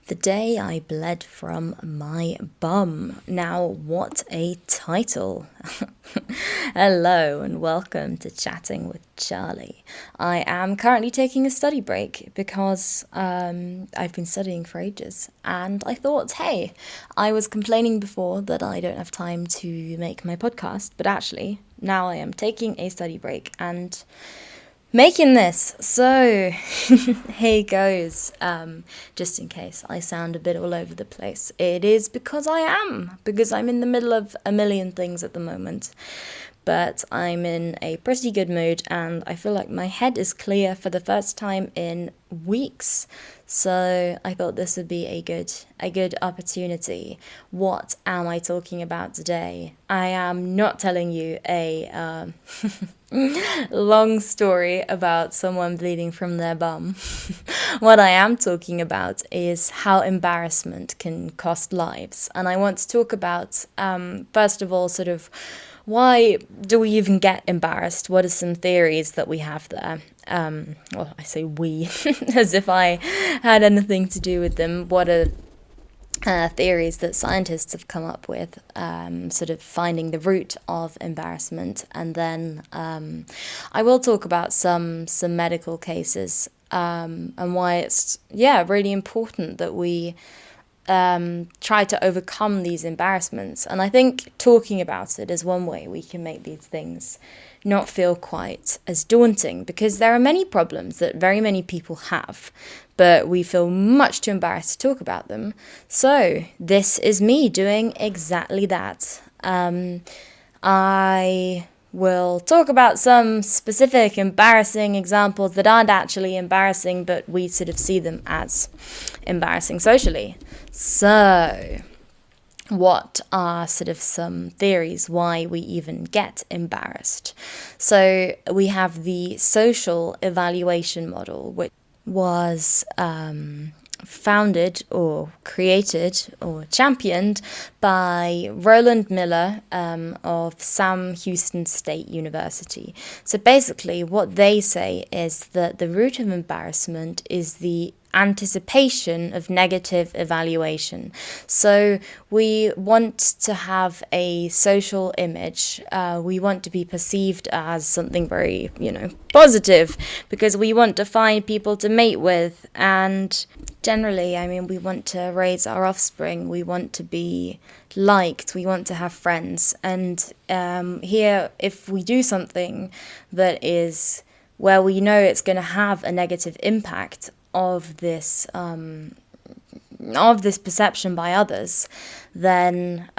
The day I bled from my bum. Now, what a title! Hello and welcome to Chatting with Charlie. I am currently taking a study break because I've been studying for ages, and I thought, hey, I was complaining before that I don't have time to make my podcast, but actually, now I am taking a study break and making this. So here goes. Just in case I sound a bit all over the place, it is because I'm in the middle of a million things at the moment, but I'm in a pretty good mood and I feel like my head is clear for the first time in weeks. So I thought this would be a good opportunity. What am I talking about today? I am not telling you a long story about someone bleeding from their bum. What I am talking about is how embarrassment can cost lives. And I want to talk about, first of all, sort of why do we even get embarrassed? What are some theories that we have there? Well, I say we, as if I had anything to do with them. What are theories that scientists have come up with, sort of finding the root of embarrassment, and then I will talk about some medical cases and why it's really important that we try to overcome these embarrassments. And I think talking about it is one way we can make these things not feel quite as daunting, because there are many problems that very many people have, but we feel much too embarrassed to talk about them. So this is me doing exactly that. I will talk about some specific embarrassing examples that aren't actually embarrassing, but we sort of see them as embarrassing socially. So, what are sort of some theories why we even get embarrassed? So, we have the social evaluation model, which was founded or created or championed by Roland Miller of Sam Houston State University. So basically what they say is that the root of embarrassment is the anticipation of negative evaluation. So we want to have a social image. We want to be perceived as something very, positive, because we want to find people to mate with. And generally, we want to raise our offspring. We want to be liked. We want to have friends. And here, if we do something that is where we know it's going to have a negative impact of this perception by others, then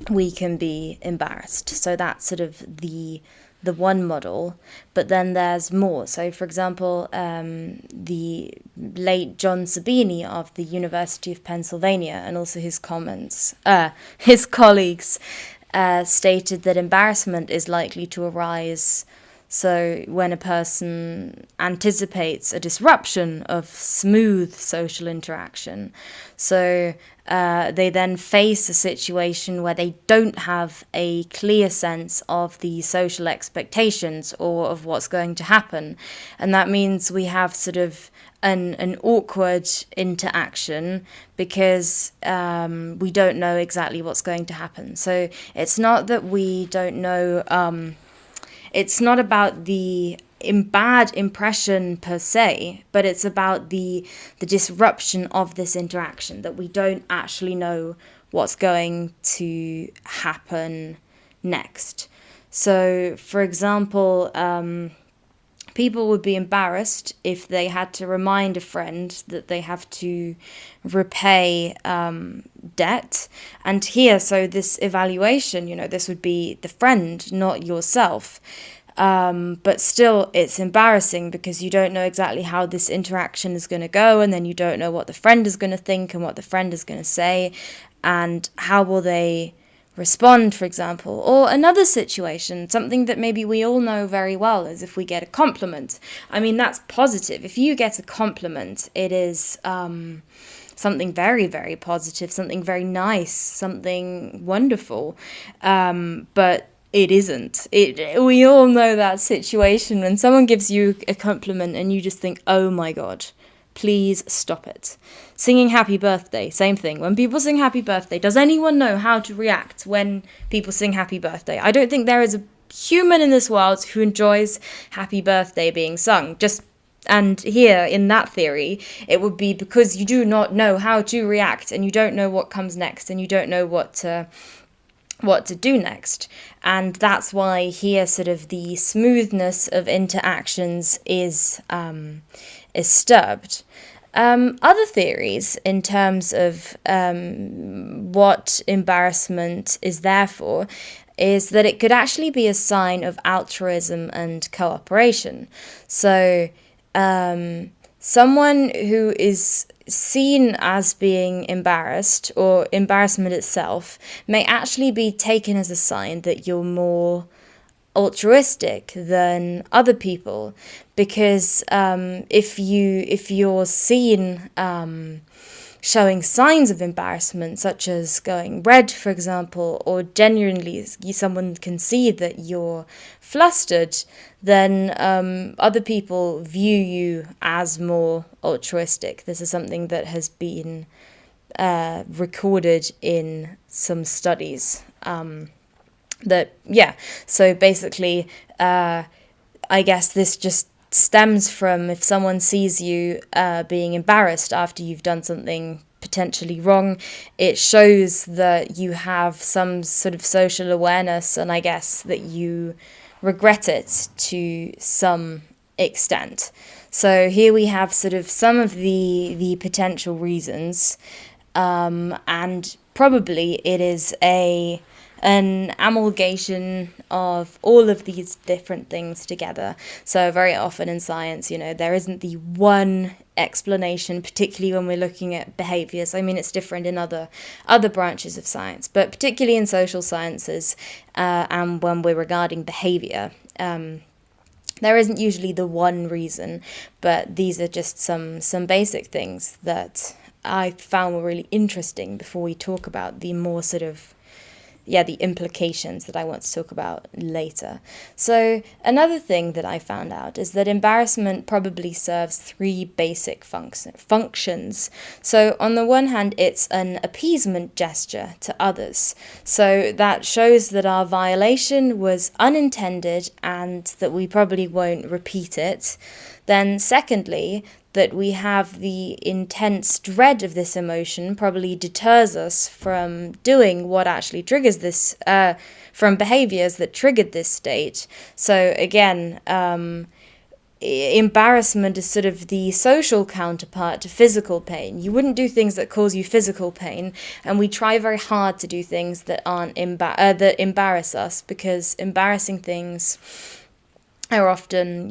we can be embarrassed. So that's sort of the one model, but then there's more. So for example, the late John Sabini of the University of Pennsylvania, and also his colleagues stated that embarrassment is likely to arise so when a person anticipates a disruption of smooth social interaction. So they then face a situation where they don't have a clear sense of the social expectations or of what's going to happen. And that means we have sort of an awkward interaction because we don't know exactly what's going to happen. So it's not that we don't know... It's not about the bad impression per se, but it's about the disruption of this interaction, that we don't actually know what's going to happen next. So, for example, people would be embarrassed if they had to remind a friend that they have to repay debt. And here, so this evaluation, this would be the friend, not yourself. But still, it's embarrassing because you don't know exactly how this interaction is going to go, and then you don't know what the friend is going to think and what the friend is going to say, and how will they respond, for example. Or another situation, something that maybe we all know very well, is if we get a compliment. That's positive. If you get a compliment, it is something very, very positive, something very nice, something wonderful. But it isn't. We all know that situation when someone gives you a compliment and you just think, oh my God, please stop it. Singing happy birthday, same thing. When people sing happy birthday, does anyone know how to react when people sing happy birthday? I don't think there is a human in this world who enjoys happy birthday being sung. And here, in that theory, it would be because you do not know how to react, and you don't know what comes next, and you don't know what to do next. And that's why here sort of the smoothness of interactions is disturbed. Other theories in terms of what embarrassment is there for is that it could actually be a sign of altruism and cooperation. So someone who is seen as being embarrassed, or embarrassment itself, may actually be taken as a sign that you're more altruistic than other people, because if you're seen showing signs of embarrassment, such as going red, for example, or genuinely someone can see that you're flustered, then other people view you as more altruistic. This is something that has been recorded in some studies. So basically, I guess this just stems from if someone sees you being embarrassed after you've done something potentially wrong, it shows that you have some sort of social awareness, and I guess that you regret it to some extent. So here we have sort of some of the potential reasons, and probably it is an amalgamation of all of these different things together. So very often in science, there isn't the one explanation, particularly when we're looking at behaviors. I mean, it's different in other branches of science, but particularly in social sciences, and when we're regarding behavior, there isn't usually the one reason, but these are just some basic things that I found were really interesting before we talk about the more sort of the implications that I want to talk about later. So another thing that I found out is that embarrassment probably serves three basic functions. So on the one hand, it's an appeasement gesture to others. So that shows that our violation was unintended and that we probably won't repeat it. Then secondly, that we have the intense dread of this emotion probably deters us from doing what actually triggers this, from behaviors that triggered this state. So again, embarrassment is sort of the social counterpart to physical pain. You wouldn't do things that cause you physical pain, and we try very hard to do things that aren't that embarrass us, because embarrassing things are often,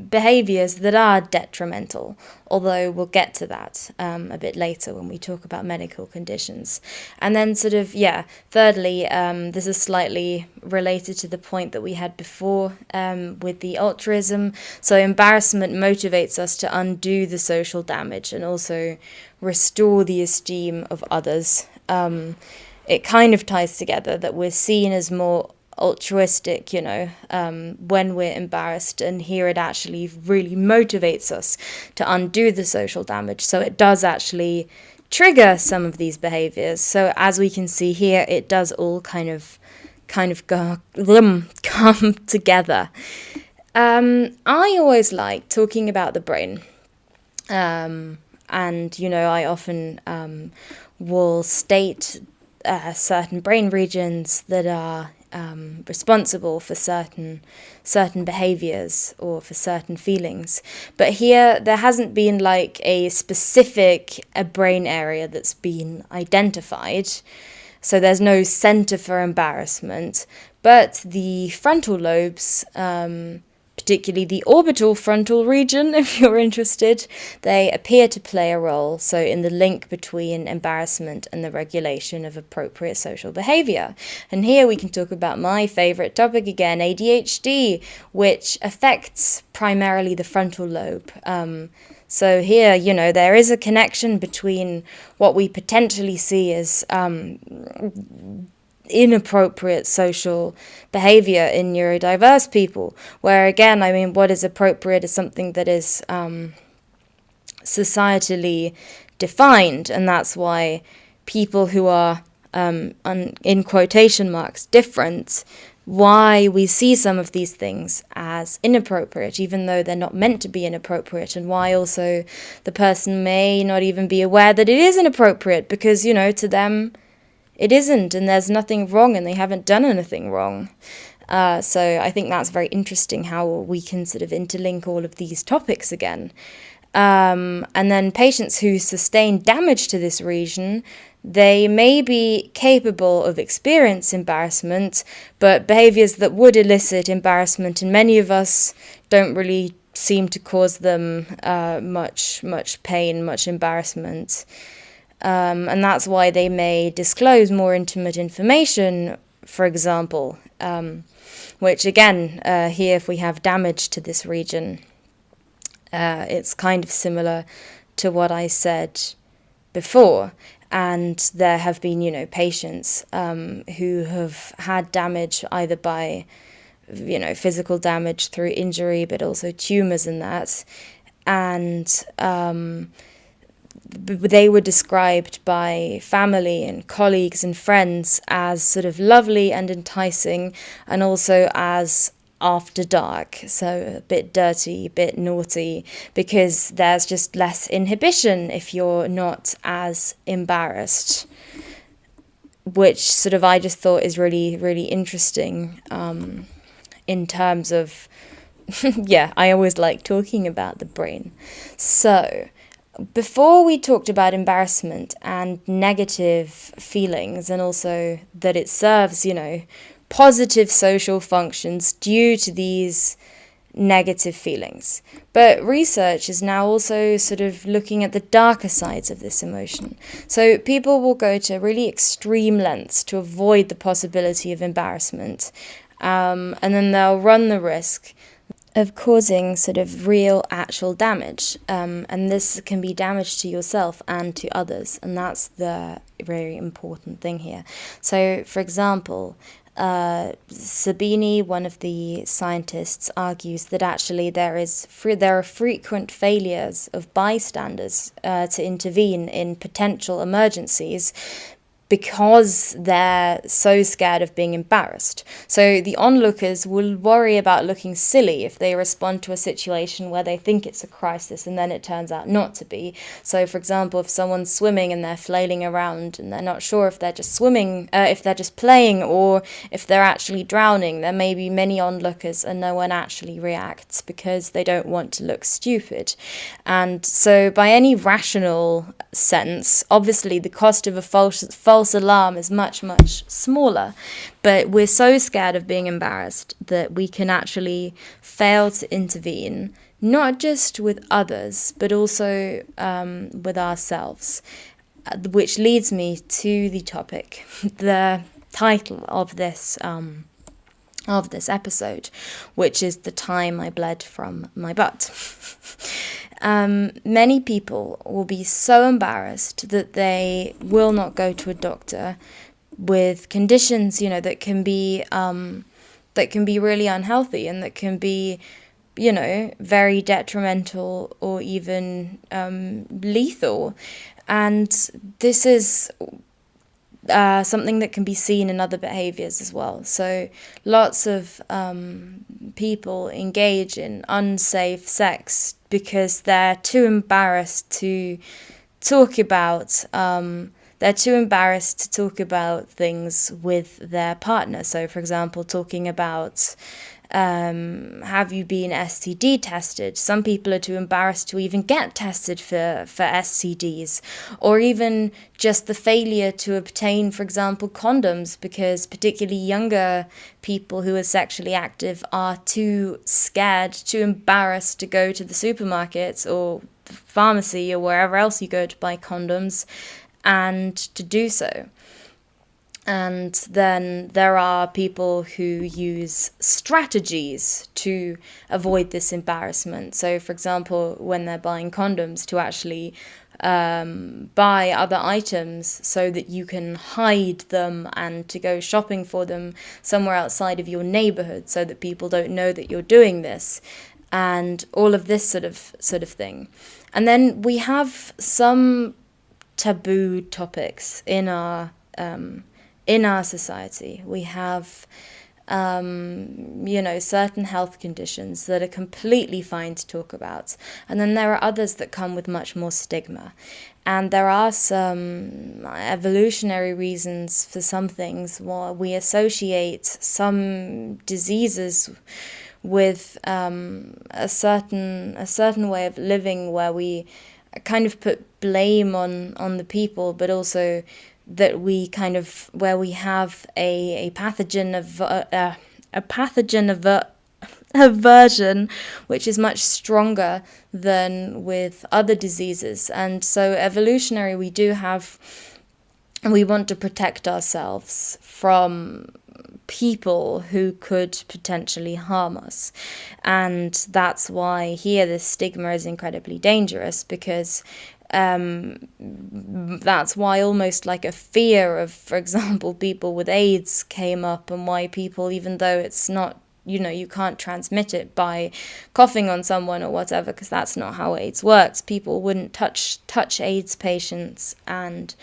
behaviors that are detrimental, although we'll get to that a bit later when we talk about medical conditions. And then thirdly, this is slightly related to the point that we had before with the altruism. So embarrassment motivates us to undo the social damage and also restore the esteem of others. It kind of ties together that we're seen as more altruistic, when we're embarrassed, and here it actually really motivates us to undo the social damage. So it does actually trigger some of these behaviors. So as we can see here, it does all kind of come together. I always like talking about the brain, and I often will state certain brain regions that are responsible for certain behaviors or for certain feelings. But here there hasn't been like a specific brain area that's been identified. So there's no center for embarrassment, but the frontal lobes, particularly the orbital frontal region, if you're interested, they appear to play a role, so in the link between embarrassment and the regulation of appropriate social behavior. And here we can talk about my favorite topic again, ADHD, which affects primarily the frontal lobe. So here, there is a connection between what we potentially see as inappropriate social behavior in neurodiverse people, where again, what is appropriate is something that is societally defined, and that's why people who are, in quotation marks, different, why we see some of these things as inappropriate, even though they're not meant to be inappropriate, and why also the person may not even be aware that it is inappropriate, because, to them it isn't, and there's nothing wrong, and they haven't done anything wrong. So I think that's very interesting how we can sort of interlink all of these topics again. And then patients who sustain damage to this region, they may be capable of experience embarrassment, but behaviors that would elicit embarrassment in many of us don't really seem to cause them much pain, much embarrassment. And that's why they may disclose more intimate information, for example, which again, here if we have damage to this region, it's kind of similar to what I said before. And there have been, patients who have had damage either by, physical damage through injury, but also tumours and that. And they were described by family and colleagues and friends as sort of lovely and enticing, and also as after dark, so a bit dirty, a bit naughty, because there's just less inhibition if you're not as embarrassed, which sort of I just thought is really, really interesting in terms of, I always like talking about the brain. So before we talked about embarrassment and negative feelings, and also that it serves, positive social functions due to these negative feelings. But research is now also sort of looking at the darker sides of this emotion. So people will go to really extreme lengths to avoid the possibility of embarrassment, and then they'll run the risk of causing sort of real, actual damage. And this can be damage to yourself and to others. And that's the very important thing here. So, for example, Sabini, one of the scientists, argues that actually there are frequent failures of bystanders to intervene in potential emergencies because they're so scared of being embarrassed. So the onlookers will worry about looking silly if they respond to a situation where they think it's a crisis and then it turns out not to be. So, for example, if someone's swimming and they're flailing around and they're not sure if they're just swimming, if they're just playing, or if they're actually drowning, there may be many onlookers and no one actually reacts because they don't want to look stupid. And so by any rational sense, obviously the cost of a false alarm is much smaller, but we're so scared of being embarrassed that we can actually fail to intervene, not just with others but also with ourselves, which leads me to the topic, the title of this episode, which is The Time I Bled from My Butt. Many people will be so embarrassed that they will not go to a doctor with conditions, that can be really unhealthy and that can be, very detrimental or even lethal. And this is something that can be seen in other behaviors as well. So lots of people engage in unsafe sex because they're too embarrassed to talk about things with their partner. So, for example, talking about have you been STD tested? Some people are too embarrassed to even get tested for STDs, or even just the failure to obtain, for example, condoms, because particularly younger people who are sexually active are too scared, too embarrassed to go to the supermarket or pharmacy or wherever else you go to buy condoms and to do so. And then there are people who use strategies to avoid this embarrassment. So, for example, when they're buying condoms, to actually buy other items so that you can hide them and to go shopping for them somewhere outside of your neighborhood so that people don't know that you're doing this, and all of this sort of thing. And then we have some taboo topics in our society. We have certain health conditions that are completely fine to talk about. And then there are others that come with much more stigma. And there are some evolutionary reasons for some things why we associate some diseases with a certain way of living, where we kind of put blame on the people, but also that we where we have a pathogen of aversion, which is much stronger than with other diseases. And so evolutionary, we want to protect ourselves from people who could potentially harm us. And that's why here this stigma is incredibly dangerous, because that's why almost like a fear of, for example, people with AIDS came up, and why people, even though it's not, you can't transmit it by coughing on someone or whatever, because that's not how AIDS works. People wouldn't touch AIDS patients, and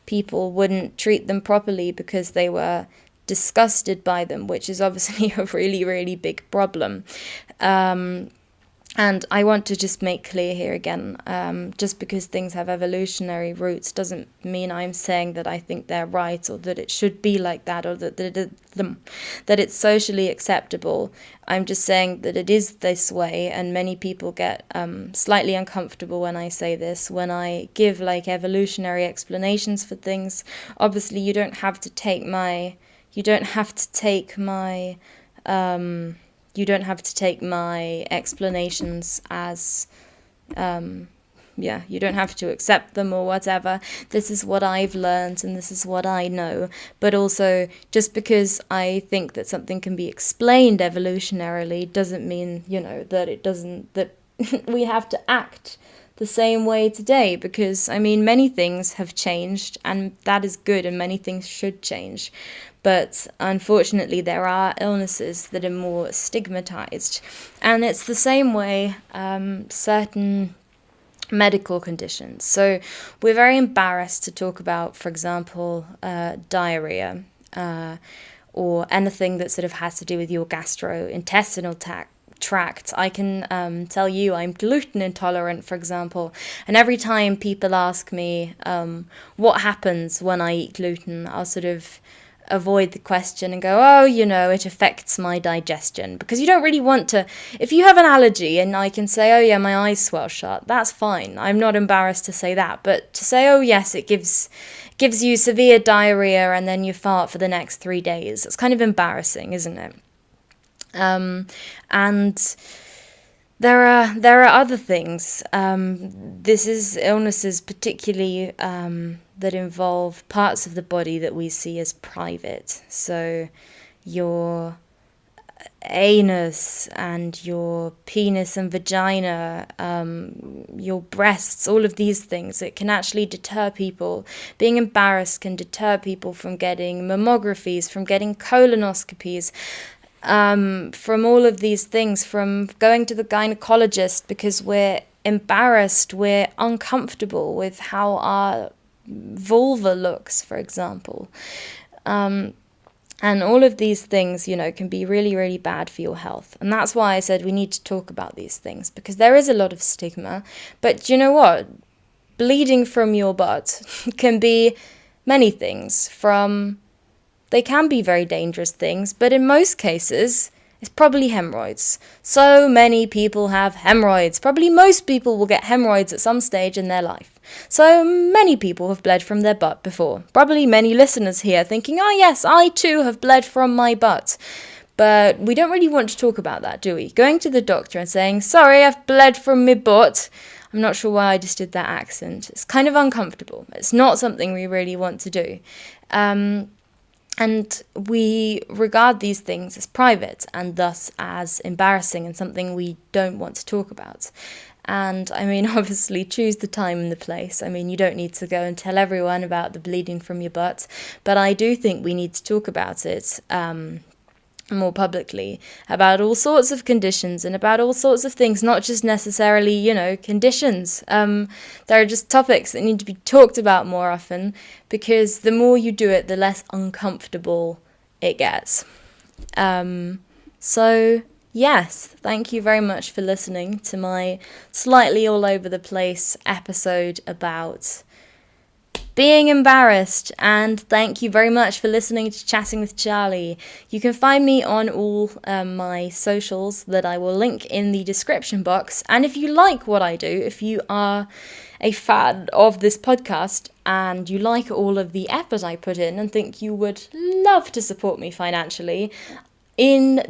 people wouldn't treat them properly because they were disgusted by them, which is obviously a really, really big problem. And I want to just make clear here again, just because things have evolutionary roots doesn't mean I'm saying that I think they're right, or that it should be like that, or that it's socially acceptable. I'm just saying that it is this way, and many people get slightly uncomfortable when I say this, when I give like evolutionary explanations for things. Obviously, you don't have to take my explanations as, you don't have to accept them or whatever. This is what I've learned and this is what I know. But also, just because I think that something can be explained evolutionarily doesn't mean, that we have to act the same way today, because many things have changed, and that is good, and many things should change. But unfortunately, there are illnesses that are more stigmatized. And it's the same way certain medical conditions. So we're very embarrassed to talk about, for example, diarrhea, or anything that sort of has to do with your gastrointestinal tract. I can tell you I'm gluten intolerant, for example, and every time people ask me what happens when I eat gluten, I'll sort of avoid the question and go, it affects my digestion, because you don't really want to. If you have an allergy and I can say, my eyes swell shut, that's fine. I'm not embarrassed to say that. But to say, yes, it gives you severe diarrhea and then you fart for the next 3 days, it's kind of embarrassing, isn't it? And there are other things. This is illnesses particularly that involve parts of the body that we see as private. So your anus and your penis and vagina, your breasts, all of these things, it can actually deter people. Being embarrassed can deter people from getting mammographies, from getting colonoscopies, from all of these things, from going to the gynecologist because we're embarrassed, we're uncomfortable with how our vulva looks, for example. And all of these things, can be really, really bad for your health. And that's why I said we need to talk about these things, because there is a lot of stigma. But you know what? Bleeding from your butt can be many things. They can be very dangerous things, but in most cases, it's probably hemorrhoids. So many people have hemorrhoids. Probably most people will get hemorrhoids at some stage in their life. So many people have bled from their butt before. Probably many listeners here thinking, yes, I too have bled from my butt. But we don't really want to talk about that, do we? Going to the doctor and saying, sorry, I've bled from my butt. I'm not sure why I just did that accent. It's kind of uncomfortable. It's not something we really want to do. And we regard these things as private and thus as embarrassing and something we don't want to talk about. And obviously choose the time and the place. You don't need to go and tell everyone about the bleeding from your butt, but I do think we need to talk about it more publicly about all sorts of conditions and about all sorts of things, not just necessarily, conditions. There are just topics that need to be talked about more often, because the more you do it, the less uncomfortable it gets. So yes, thank you very much for listening to my slightly all over the place episode about being embarrassed, and thank you very much for listening to Chatting with Charlie. You can find me on all my socials that I will link in the description box, and if you like what I do, if you are a fan of this podcast and you like all of the effort I put in and think you would love to support me financially, in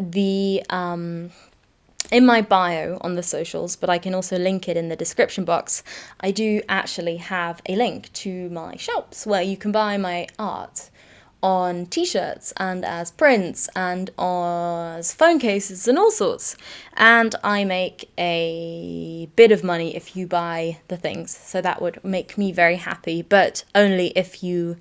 my bio on the socials, but I can also link it in the description box, I do actually have a link to my shops where you can buy my art on t-shirts and as prints and as phone cases and all sorts. And I make a bit of money if you buy the things, so that would make me very happy, but only if you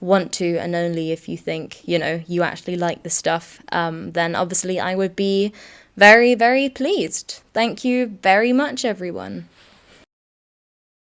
want to, and only if you think, you actually like the stuff, then obviously I would be very, very pleased. Thank you very much, everyone.